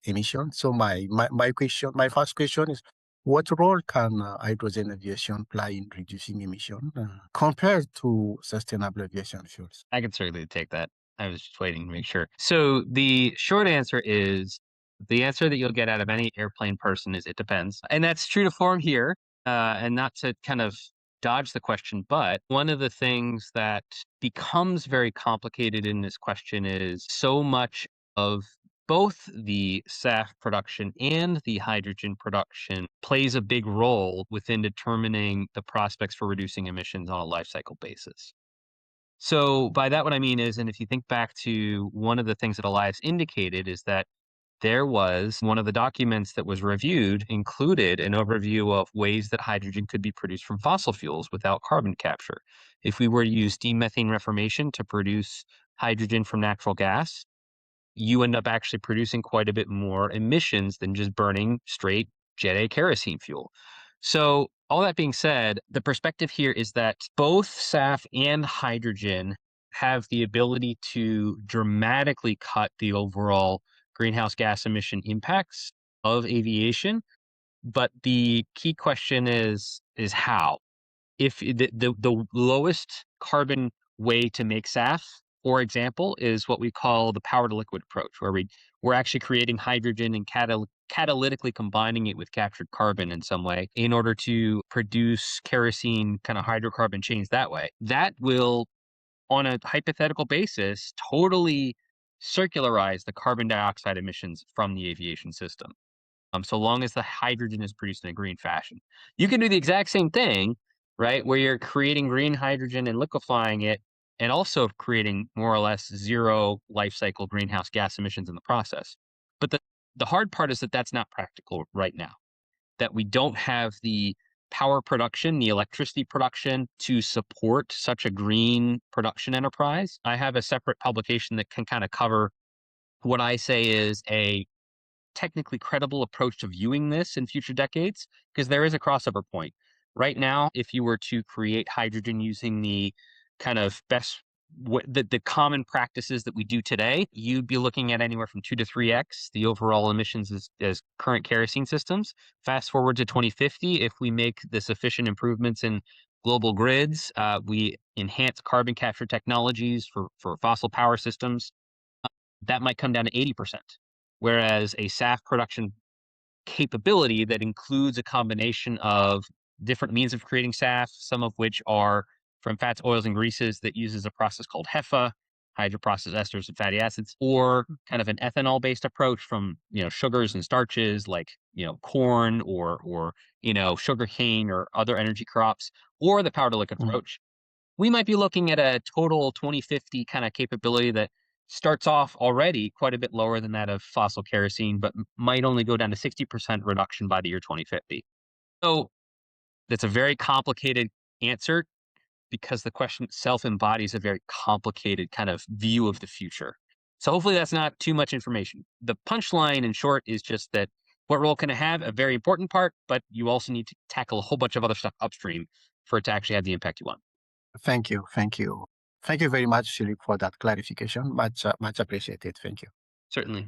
emission. So my first question is, what role can hydrogen aviation play in reducing emission compared to sustainable aviation fuels? I can certainly take that. I was just waiting to make sure. So the short answer is the answer that you'll get out of any airplane person is it depends. And that's true to form here. And not to kind of dodge the question, but one of the things that becomes very complicated in this question is so much of both the SAF production and the hydrogen production plays a big role within determining the prospects for reducing emissions on a life cycle basis. So by that, what I mean is, and if you think back to one of the things that Elias indicated is that there was one of the documents that was reviewed included an overview of ways that hydrogen could be produced from fossil fuels without carbon capture. If we were to use steam methane reformation to produce hydrogen from natural gas, you end up actually producing quite a bit more emissions than just burning straight Jet A kerosene fuel. So, all that being said, the perspective here is that both SAF and hydrogen have the ability to dramatically cut the overall greenhouse gas emission impacts of aviation. But the key question is how? If the lowest carbon way to make SAF, for example, is what we call the power to liquid approach, where we're actually creating hydrogen and catalytically combining it with captured carbon in some way in order to produce kerosene kind of hydrocarbon chains that way. That will, on a hypothetical basis, totally circularize the carbon dioxide emissions from the aviation system, so long as the hydrogen is produced in a green fashion. You can do the exact same thing, right, where you're creating green hydrogen and liquefying it, and also creating more or less zero life cycle greenhouse gas emissions in the process. But the hard part is that that's not practical right now, that we don't have the power production, the electricity production to support such a green production enterprise. I have a separate publication that can kind of cover what I say is a technically credible approach to viewing this in future decades, because there is a crossover point. Right now, if you were to create hydrogen using the kind of the common practices that we do today, you'd be looking at anywhere from 2 to 3x the overall emissions as current kerosene systems. Fast forward to 2050, if we make the sufficient improvements in global grids, we enhance carbon capture technologies for fossil power systems, that might come down to 80%. Whereas a SAF production capability that includes a combination of different means of creating SAF, some of which are from fats, oils, and greases that uses a process called HEFA, hydroprocessed esters and fatty acids, or kind of an ethanol-based approach from sugars and starches like corn or sugar cane or other energy crops, or the power to liquid Mm. approach. We might be looking at a total 2050 kind of capability that starts off already quite a bit lower than that of fossil kerosene, but might only go down to 60% reduction by the year 2050. So that's a very complicated answer because the question itself embodies a very complicated kind of view of the future. So hopefully that's not too much information. The punchline in short is just that what role can it have? A very important part, but you also need to tackle a whole bunch of other stuff upstream for it to actually have the impact you want. Thank you. Thank you. Thank you very much, Philip, for that clarification. Much appreciated. Thank you. Certainly.